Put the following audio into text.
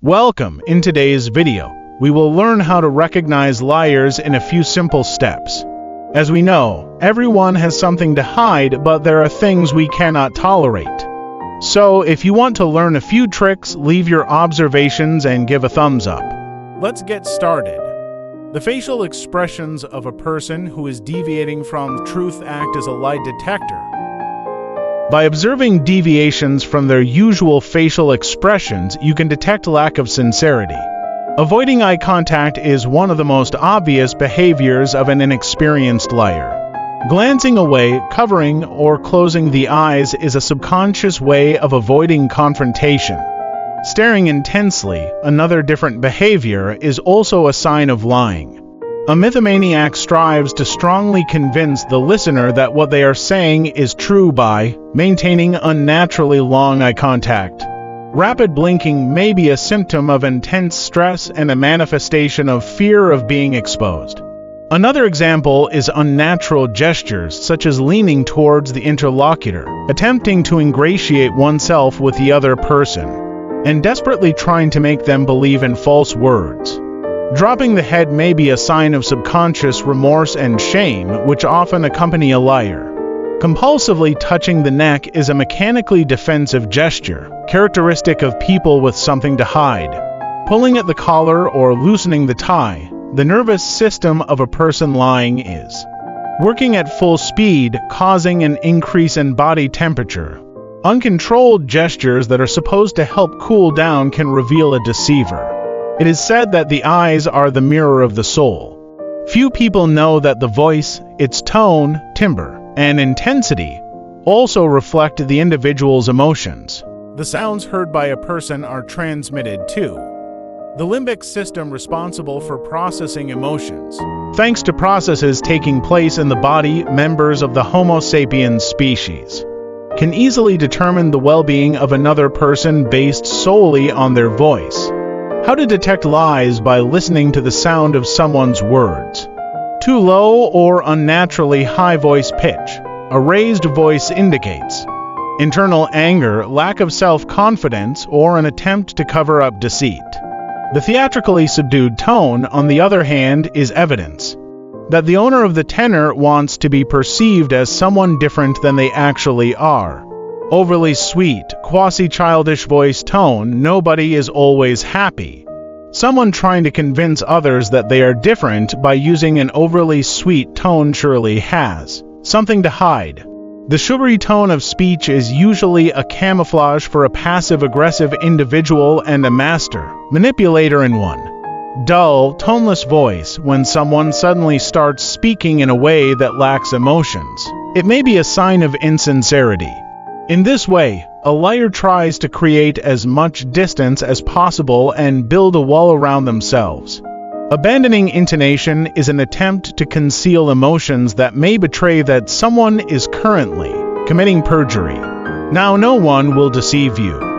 Welcome. In today's video, we will learn how to recognize liars in a few simple steps. As we know, everyone has something to hide, but there are things we cannot tolerate. So, if you want to learn a few tricks, leave your observations and give a thumbs up. Let's get started. The facial expressions of a person who is deviating from the truth act as a lie detector. By observing deviations from their usual facial expressions, you can detect lack of sincerity. Avoiding eye contact is one of the most obvious behaviors of an inexperienced liar. Glancing away, covering, or closing the eyes is a subconscious way of avoiding confrontation. Staring intensely, another different behavior, is also a sign of lying. A mythomaniac strives to strongly convince the listener that what they are saying is true by maintaining unnaturally long eye contact. Rapid blinking may be a symptom of intense stress and a manifestation of fear of being exposed. Another example is unnatural gestures, such as leaning towards the interlocutor, attempting to ingratiate oneself with the other person, and desperately trying to make them believe in false words. Dropping the head may be a sign of subconscious remorse and shame, which often accompany a liar. Compulsively touching the neck is a mechanically defensive gesture, characteristic of people with something to hide. Pulling at the collar or loosening the tie, the nervous system of a person lying is. Working at full speed, causing an increase in body temperature. Uncontrolled gestures that are supposed to help cool down can reveal a deceiver. It is said that the eyes are the mirror of the soul. Few people know that the voice, its tone, timbre, and intensity also reflect the individual's emotions. The sounds heard by a person are transmitted to the limbic system responsible for processing emotions. Thanks to processes taking place in the body, members of the Homo sapiens species can easily determine the well-being of another person based solely on their voice. How to detect lies by listening to the sound of someone's words. Too low or unnaturally high voice pitch. A raised voice indicates internal anger, lack of self-confidence, or an attempt to cover up deceit. The theatrically subdued tone, on the other hand, is evidence that the owner of the tenor wants to be perceived as someone different than they actually are. Overly sweet, quasi-childish voice tone, nobody is always happy. Someone trying to convince others that they are different by using an overly sweet tone surely has something to hide. The sugary tone of speech is usually a camouflage for a passive-aggressive individual and a master manipulator in one. Dull, toneless voice, when someone suddenly starts speaking in a way that lacks emotions. It may be a sign of insincerity. In this way, a liar tries to create as much distance as possible and build a wall around themselves. Abandoning intonation is an attempt to conceal emotions that may betray that someone is currently committing perjury. Now, no one will deceive you.